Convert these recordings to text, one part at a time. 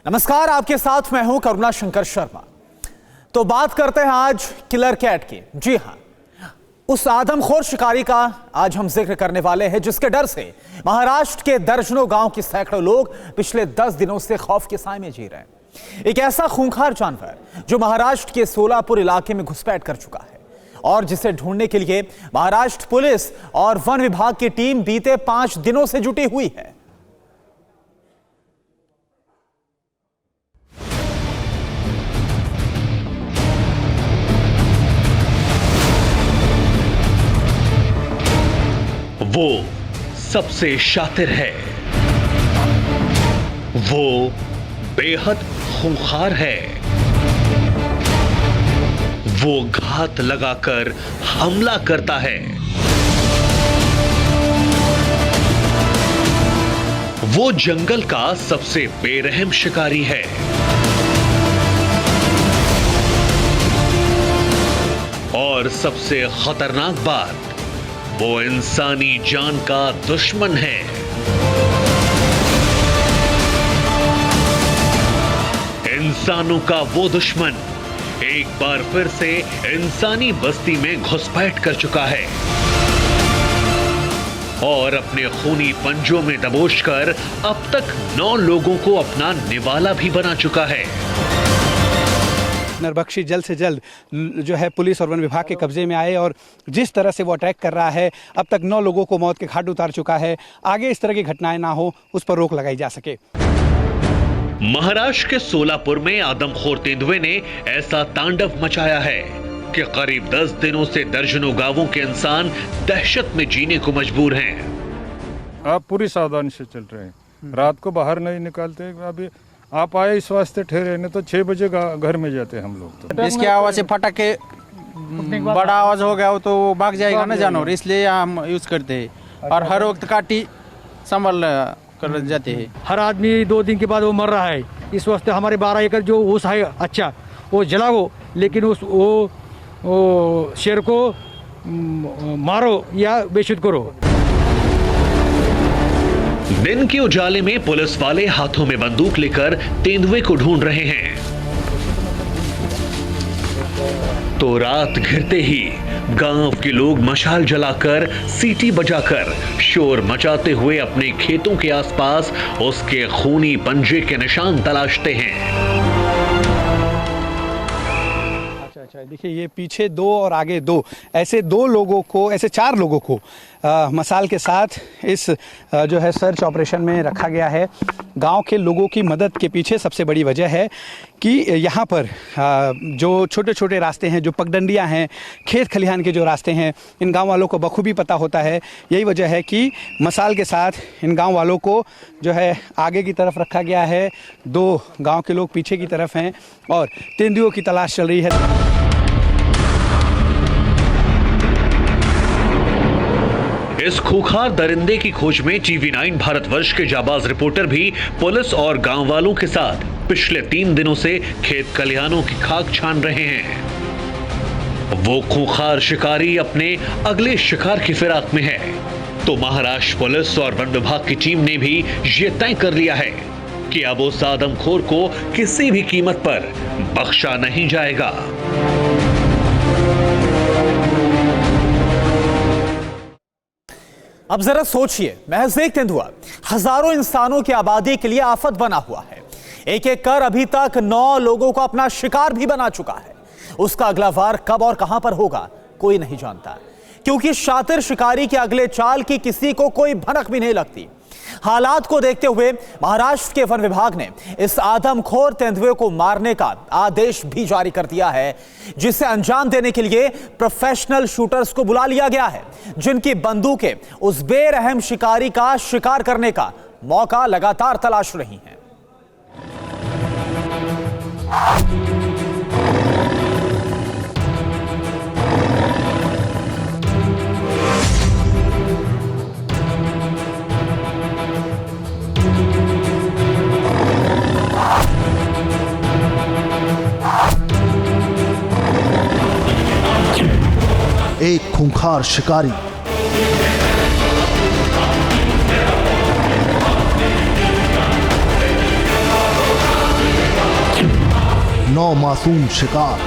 नमस्कार, आपके साथ मैं हूं करुणा शंकर शर्मा। तो बात करते हैं आज किलर कैट की। जी हां, उस आदमखोर शिकारी का आज हम जिक्र करने वाले हैं जिसके डर से महाराष्ट्र के दर्जनों गांव के सैकड़ों लोग पिछले 10 दिनों से खौफ के साए में जी रहे हैं। एक ऐसा खूंखार जानवर जो महाराष्ट्र के सोलापुर इलाके में घुसपैठ कर चुका है और जिसे ढूंढने के लिए महाराष्ट्र पुलिस और वन विभाग की टीम बीते 5 दिनों से जुटी हुई है। वो सबसे शातिर है, वो बेहद खूंखार है, वो घात लगाकर हमला करता है, वो जंगल का सबसे बेरहम शिकारी है, और सबसे खतरनाक बात, वो इंसानी जान का दुश्मन है। इंसानों का वो दुश्मन एक बार फिर से इंसानी बस्ती में घुसपैठ कर चुका है और अपने खूनी पंजों में दबोचकर अब तक 9 लोगों को अपना निवाला भी बना चुका है। नरभक्षी जल्द से जल्द जो है पुलिस और वन विभाग के कब्जे में आए और जिस तरह से वो अटैक कर रहा है, अब तक 9 लोगों को मौत के घाट उतार चुका है। आगे इस तरह की घटनाएं ना हो, उस पर रोक लगाई जा सके। महाराष्ट्र के सोलापुर में आदमखोर तेंदुए ने ऐसा तांडव मचाया है कि करीब 10 दिनों से दर्जनों गांवों के इंसान दहशत में जीने को मजबूर हैं। आप पूरी सावधानी से चल रहे हैं, रात को बाहर नहीं निकालते। अभी आप आए इस वास्ते ठहरे, नहीं तो 6 बजे घर में जाते हम लोग। तो इसके आवाज से फटाके बड़ा आवाज हो गया हो तो भाग जाएगा ना जानवर, इसलिए हम यूज करते हैं और हर वक्त काटी संभाल कर जाते हैं। हर आदमी 2 दिन के बाद वो मर रहा है, इस वास्ते हमारे 12 एकड़ जो उस है अच्छा वो जलाओ, लेकिन वो शेर को मारो या बेशुद्ध करो। दिन के उजाले में पुलिस वाले हाथों में बंदूक लेकर तेंदुए को ढूंढ रहे हैं, तो रात घिरते ही गांव के लोग मशाल जलाकर सीटी बजाकर शोर मचाते हुए अपने खेतों के आसपास उसके खूनी पंजे के निशान तलाशते हैं। अच्छा, देखिए ये पीछे 2 और आगे 2, ऐसे 2 लोगों को, ऐसे 4 लोगों को मसाल के साथ इस जो है सर्च ऑपरेशन में रखा गया है। गांव के लोगों की मदद के पीछे सबसे बड़ी वजह है कि यहाँ पर जो छोटे छोटे रास्ते हैं, जो पगडंडियाँ हैं, खेत खलिहान के जो रास्ते हैं, इन गांव वालों को बखूबी पता होता है। यही वजह है कि मसाल के साथ इन गांव वालों को जो है आगे की तरफ रखा गया है, 2 गांव के लोग पीछे की तरफ हैं और तेंदुओं की तलाश चल रही है। इस खूंखार दरिंदे की खोज में TV9 भारतवर्ष के जाबाज रिपोर्टर भी पुलिस और गांव वालों के साथ पिछले 3 दिनों से खेत खलिहानों की खाक छान रहे हैं। वो खूंखार शिकारी अपने अगले शिकार की फिराक में है, तो महाराष्ट्र पुलिस और वन विभाग की टीम ने भी ये तय कर लिया है कि अब उस आदमखोर को किसी भी कीमत पर बख्शा नहीं जाएगा। अब जरा सोचिए, महज एक तेंदुआ हजारों इंसानों की आबादी के लिए आफत बना हुआ है। एक एक कर अभी तक 9 लोगों को अपना शिकार भी बना चुका है। उसका अगला वार कब और कहां पर होगा कोई नहीं जानता, क्योंकि शातिर शिकारी के अगले चाल की किसी को कोई भनक भी नहीं लगती। हालात को देखते हुए महाराष्ट्र के वन विभाग ने इस आदमखोर तेंदुए को मारने का आदेश भी जारी कर दिया है, जिसे अंजाम देने के लिए प्रोफेशनल शूटर्स को बुला लिया गया है, जिनकी बंदूकें उस बेरहम शिकारी का शिकार करने का मौका लगातार तलाश रही हैं। एक खूंखार शिकारी 9 मासूम शिकार।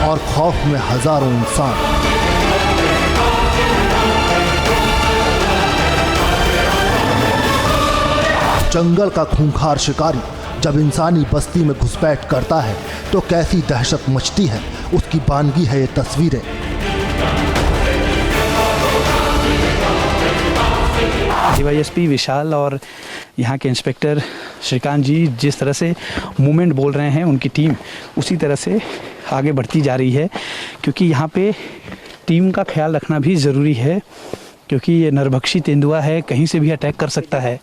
और खौफ में हजारों इंसान। जंगल का खूंखार शिकारी जब इंसानी बस्ती में घुसपैठ करता है तो कैसी दहशत मचती है, उसकी बानगी है ये तस्वीरें। डीवाईएसपी विशाल और यहाँ के इंस्पेक्टर श्रीकांत जी जिस तरह से मूवमेंट बोल रहे हैं, उनकी टीम उसी तरह से आगे बढ़ती जा रही है, क्योंकि यहाँ पे टीम का ख्याल रखना भी ज़रूरी है, क्योंकि ये नरभक्षी तेंदुआ है, कहीं से भी अटैक कर सकता है।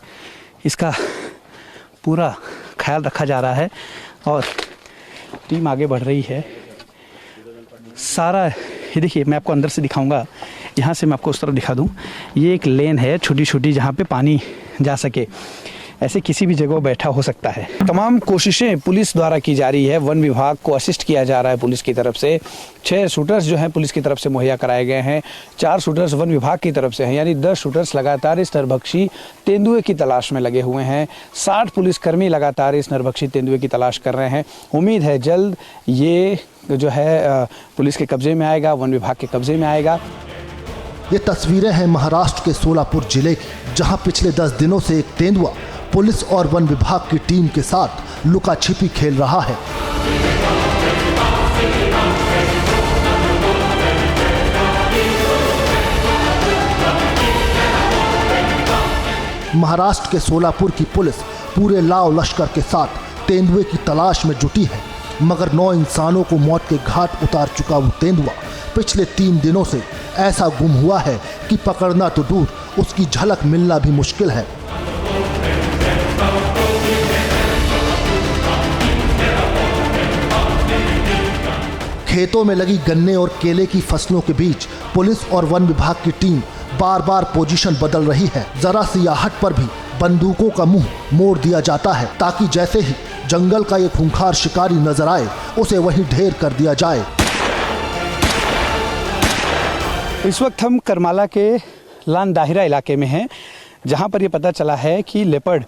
इसका पूरा ख्याल रखा जा रहा है और टीम आगे बढ़ रही है। सारा ये देखिए, मैं आपको अंदर से दिखाऊंगा, यहाँ से मैं आपको उस तरफ दिखा दूँ। ये एक लेन है छोटी छोटी, जहाँ पे पानी जा सके, ऐसे किसी भी जगह बैठा हो सकता है। तमाम कोशिशें पुलिस द्वारा की जा रही है, वन विभाग को असिस्ट किया जा रहा है पुलिस की तरफ से। 6 शूटर्स जो हैं पुलिस की तरफ से मुहैया कराए गए हैं, 4 शूटर्स वन विभाग की तरफ से हैं, यानी 10 शूटर्स लगातार इस नरभक्षी तेंदुए की तलाश में लगे हुए हैं। 60 पुलिसकर्मी लगातार इस नरभक्षी तेंदुए की तलाश कर रहे हैं। उम्मीद है जल्द ये जो है पुलिस के कब्जे में आएगा, वन विभाग के कब्जे में आएगा। ये तस्वीरें हैं महाराष्ट्र के सोलापुर जिले की, जहां पिछले 10 दिनों से एक तेंदुआ पुलिस और वन विभाग की टीम के साथ लुका छिपी खेल रहा है। महाराष्ट्र के सोलापुर की पुलिस पूरे लाव लश्कर के साथ तेंदुए की तलाश में जुटी है, मगर 9 इंसानों को मौत के घाट उतार चुका वो तेंदुआ पिछले 3 दिनों से ऐसा गुम हुआ है कि पकड़ना तो दूर, उसकी झलक मिलना भी मुश्किल है। खेतों में लगी गन्ने और केले की फसलों के बीच पुलिस और वन विभाग की टीम बार बार पोजीशन बदल रही है। जरा सी आहट पर भी बंदूकों का मुंह मोड़ दिया जाता है, ताकि जैसे ही जंगल का ये खूंखार शिकारी नजर आए उसे वहीं ढेर कर दिया जाए। इस वक्त हम करमाला के लान दाहिरा इलाके में हैं, जहां पर ये पता चला है कि लेपर्ड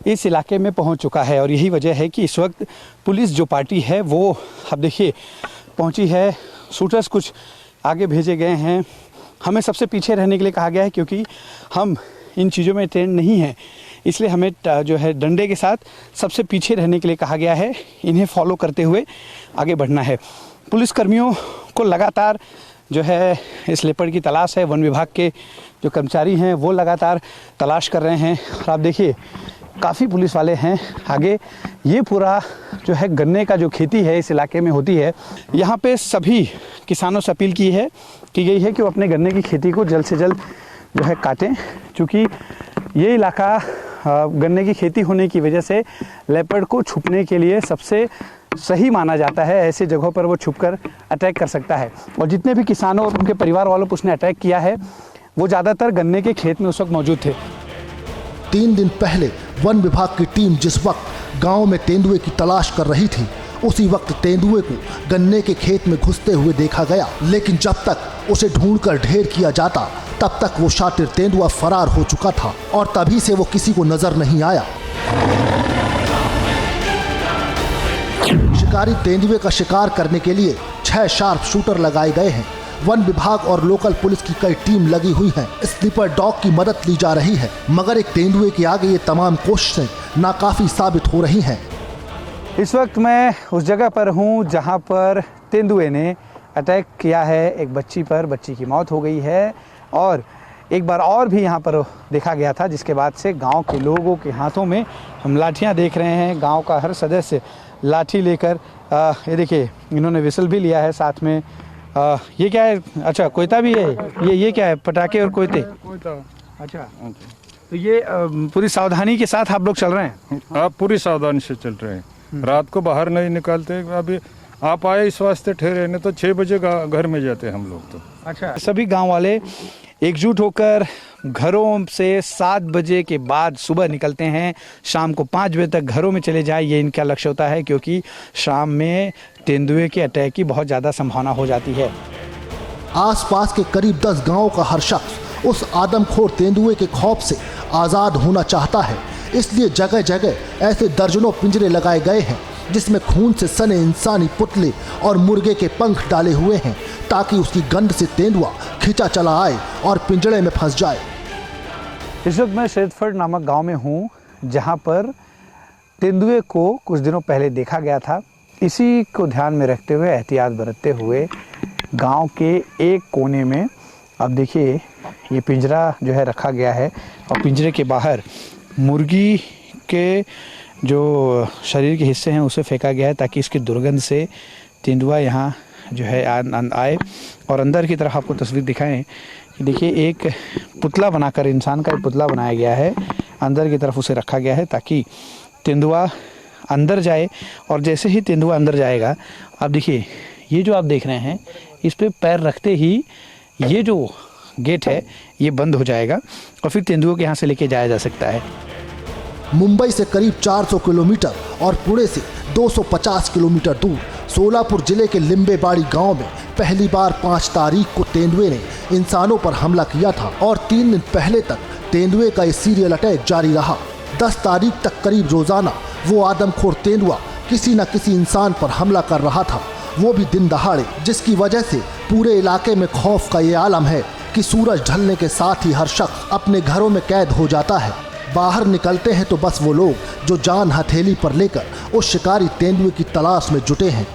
इस इलाके में पहुंच चुका है, और यही वजह है कि इस वक्त पुलिस जो पार्टी है वो अब देखिए पहुंची है। शूटर्स कुछ आगे भेजे गए हैं, हमें सबसे पीछे रहने के लिए कहा गया है, क्योंकि हम इन चीज़ों में ट्रेंड नहीं हैं, इसलिए हमें जो है डंडे के साथ सबसे पीछे रहने के लिए कहा गया है। इन्हें फॉलो करते हुए आगे बढ़ना है। पुलिसकर्मियों को लगातार जो है इस लेपर्ड की तलाश है। वन विभाग के जो कर्मचारी हैं वो लगातार तलाश कर रहे हैं, और आप देखिए काफ़ी पुलिस वाले हैं आगे। ये पूरा जो है गन्ने का जो खेती है इस इलाके में होती है। यहाँ पे सभी किसानों से अपील की गई है कि वो अपने गन्ने की खेती को जल्द से जल्द जो है काटें, क्योंकि ये इलाका गन्ने की खेती होने की वजह से लेपर्ड को छुपने के लिए सबसे सही माना जाता है। ऐसे जगहों पर वो छुपकर अटैक कर सकता है, और जितने भी किसानों और उनके परिवार वालों पर उसने अटैक किया है वो ज़्यादातर गन्ने के खेत में उस वक्त मौजूद थे। 3 दिन पहले वन विभाग की टीम जिस वक्त गांव में तेंदुए की तलाश कर रही थी, उसी वक्त तेंदुए को गन्ने के खेत में घुसते हुए देखा गया, लेकिन जब तक उसे ढूंढकर ढेर किया जाता तब तक वो शातिर तेंदुआ फरार हो चुका था, और तभी से वो किसी को नजर नहीं आया। शिकारी तेंदुए का शिकार करने के लिए 6 शार्प शूटर लगाए गए हैं। वन विभाग और लोकल पुलिस की कई टीम लगी हुई हैं। स्नीपर डॉग की मदद ली जा रही है, मगर एक तेंदुए के आगे ये तमाम कोशिशें नाकाफी साबित हो रही हैं। इस वक्त मैं उस जगह पर हूँ जहाँ पर तेंदुए ने अटैक किया है एक बच्ची पर। बच्ची की मौत हो गई है, और एक बार और भी यहाँ पर देखा गया था, जिसके बाद से गांव के लोगों के हाथों में हम लाठियाँ देख रहे हैं। गांव का हर सदस्य लाठी लेकर ये देखिए इन्होंने विसल भी लिया है साथ में। ये क्या है? अच्छा, कोयता भी है। ये क्या है? पटाखे और कोयते? अच्छा, तो ये पूरी सावधानी के साथ आप लोग चल रहे हैं? आप पूरी सावधानी से चल रहे हैं, रात को बाहर नहीं निकालते। अभी आप आए इस वास्ते ठहरे, नहीं तो 6 बजे घर में जाते हम लोग तो। अच्छा, सभी गांव वाले एकजुट होकर घरों से 7 बजे के बाद सुबह निकलते हैं, शाम को 5 बजे तक घरों में चले जाएं, ये इनका लक्ष्य होता है, क्योंकि शाम में तेंदुए के अटैक की बहुत ज़्यादा संभावना हो जाती है। आसपास के करीब 10 गांवों का हर शख्स उस आदमखोर तेंदुए के खौफ से आज़ाद होना चाहता है। इसलिए जगह जगह ऐसे दर्जनों पिंजरे लगाए गए हैं जिसमें खून से सने इंसानी पुतले और मुर्गे के पंख डाले हुए हैं, ताकि उसकी गंध से तेंदुआ खिंचा चला आए और पिंजरे में फंस जाए। इस वक्त मैं शेरफर्ड नामक गांव में हूं, जहां पर तेंदुए को कुछ दिनों पहले देखा गया था। इसी को ध्यान में रखते हुए, एहतियात बरतते हुए गांव के एक कोने में अब देखिए ये पिंजरा जो है रखा गया है और पिंजरे के बाहर मुर्गी के जो शरीर के हिस्से हैं उसे फेंका गया है, ताकि इसकी दुर्गंध से तेंदुआ यहाँ जो है आए। और अंदर की तरफ आपको तस्वीर दिखाएं कि देखिए एक पुतला बनाकर, इंसान का एक पुतला बनाया गया है, अंदर की तरफ उसे रखा गया है ताकि तेंदुआ अंदर जाए। और जैसे ही तेंदुआ अंदर जाएगा, आप देखिए ये जो आप देख रहे हैं, इस पे पैर रखते ही ये जो गेट है ये बंद हो जाएगा और फिर तेंदुओं के यहाँ से लेके जाया जा सकता है। मुंबई से करीब 400 किलोमीटर और पुणे से 250 किलोमीटर दूर सोलापुर जिले के लिंबेबाड़ी गांव में पहली बार 5 तारीख को तेंदुए ने इंसानों पर हमला किया था और 3 दिन पहले तक तेंदुए का ये सीरियल अटैक जारी रहा। 10 तारीख तक करीब रोजाना वो आदमखोर तेंदुआ किसी न किसी इंसान पर हमला कर रहा था, वो भी दिन दहाड़े, जिसकी वजह से पूरे इलाके में खौफ का ये आलम है कि सूरज ढलने के साथ ही हर शख्स अपने घरों में कैद हो जाता है। बाहर निकलते हैं तो बस वो लोग जो जान हथेली पर लेकर उस शिकारी तेंदुए की तलाश में जुटे हैं।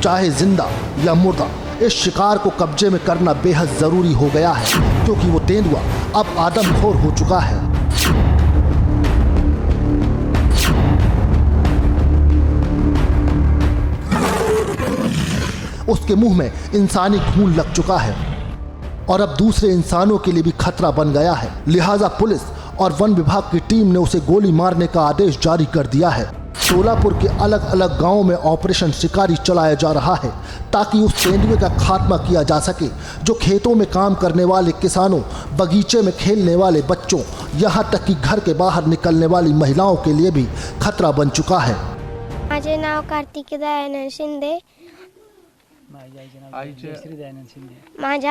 चाहे जिंदा या मुर्दा, इस शिकार को कब्जे में करना बेहद जरूरी हो गया है, क्योंकि वो तेंदुआ अब आदमखोर हो चुका है। उसके मुंह में इंसानी खून लग चुका है और अब दूसरे इंसानों के लिए भी खतरा बन गया है। लिहाजा पुलिस और वन विभाग की टीम ने उसे गोली मारने का आदेश जारी कर दिया है। सोलापुर के अलग अलग गांवों में ऑपरेशन शिकारी चलाया जा रहा है, ताकि उस तेंदुए का खात्मा किया जा सके जो खेतों में काम करने वाले किसानों, बगीचे में खेलने वाले बच्चों, यहाँ तक कि घर के बाहर निकलने वाली महिलाओं के लिए भी खतरा बन चुका है। माझे नाव कार्तिकी दयानंद शिंदे, माझ्या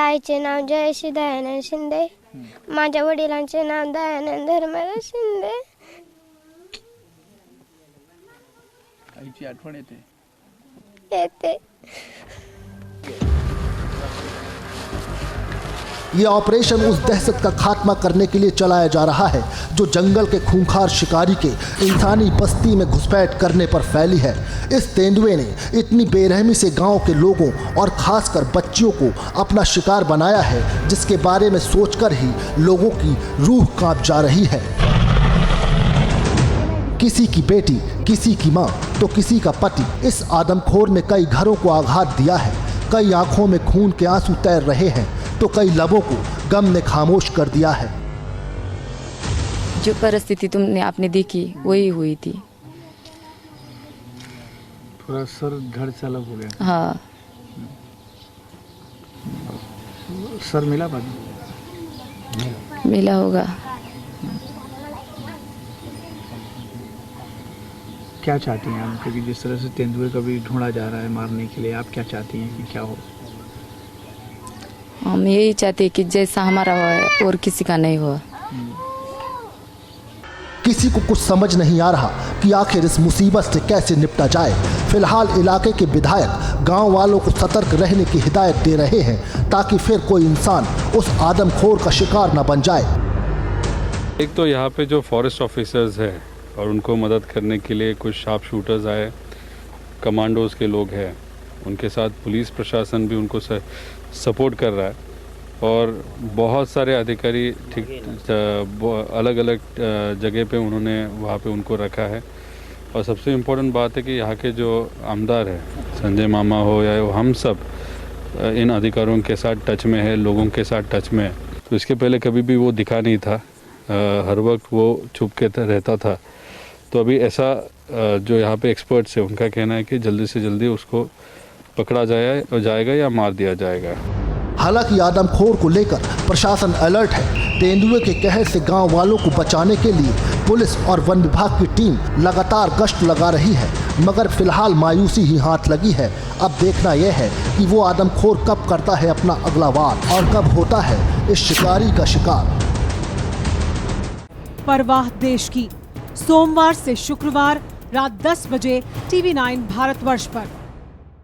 आईचे नाव जयश्री दयानंद शिंदे, माझ्या वडिलांचे नाव दयानंद धर्मराज शिंदे। आईची आठवण येते? येते। ये ऑपरेशन उस दहशत का खात्मा करने के लिए चलाया जा रहा है जो जंगल के खूंखार शिकारी के इंसानी बस्ती में घुसपैठ करने पर फैली है। इस तेंदुए ने इतनी बेरहमी से गांव के लोगों और खासकर बच्चियों को अपना शिकार बनाया है, जिसके बारे में सोचकर ही लोगों की रूह कांप जा रही है। किसी की बेटी, किसी की माँ तो किसी का पति, इस आदमखोर ने कई घरों को आघात दिया है। कई आंखों में खून के आंसू तैर रहे हैं तो कई लबों को गम ने खामोश कर दिया है। जो परिस्थिति तुमने आपने देखी वही हुई थी। थोड़ा सर धड़ से अलग हो गया। हाँ, सर मिला बाद मिला होगा। क्या चाहती हैं आप? क्योंकि जिस तरह से तेंदुए का भी ढूंढा जा रहा है मारने के लिए, आप क्या चाहती हैं कि क्या हो? हम यही चाहते हैं कि जैसा हमारा हुआ और किसी का नहीं हुआ। किसी को कुछ समझ नहीं आ रहा कि आखिर इस मुसीबत से कैसे निपटा जाए। फिलहाल इलाके के विधायक गांव वालों को सतर्क रहने की हिदायत दे रहे हैं, ताकि फिर कोई इंसान उस आदमखोर का शिकार न बन जाए। एक तो यहाँ पे जो फॉरेस्ट ऑफिसर्स हैं और उनको मदद करने के लिए कुछ शार्प शूटर्स आए, कमांडोज के लोग हैं, उनके साथ पुलिस प्रशासन भी उनको सपोर्ट कर रहा है और बहुत सारे अधिकारी ठीक अलग अलग जगह पे उन्होंने वहाँ पे उनको रखा है। और सबसे इम्पोर्टेंट बात है कि यहाँ के जो आमदार है, संजय मामा हो या हम सब इन अधिकारियों के साथ टच में है, लोगों के साथ टच में है। तो इसके पहले कभी भी वो दिखा नहीं था, हर वक्त वो छुप के रहता था। तो अभी ऐसा जो यहाँ पे एक्सपर्ट्स है उनका कहना है कि जल्दी से जल्दी उसको पकड़ा जाएगा या मार दिया जाएगा। हालांकि आदमखोर को लेकर प्रशासन अलर्ट है। तेंदुए के कहर से गांव वालों को बचाने के लिए पुलिस और वन विभाग की टीम लगातार गश्त लगा रही है। मगर फिलहाल मायूसी ही हाथ लगी है। अब देखना यह है कि वो आदमखोर कब करता है अपना अगला वार और कब होता है इस शिकारी का शिकार। परवाह देश की, सोमवार से शुक्रवार रात 10 बजे TV9 भारतवर्ष पर।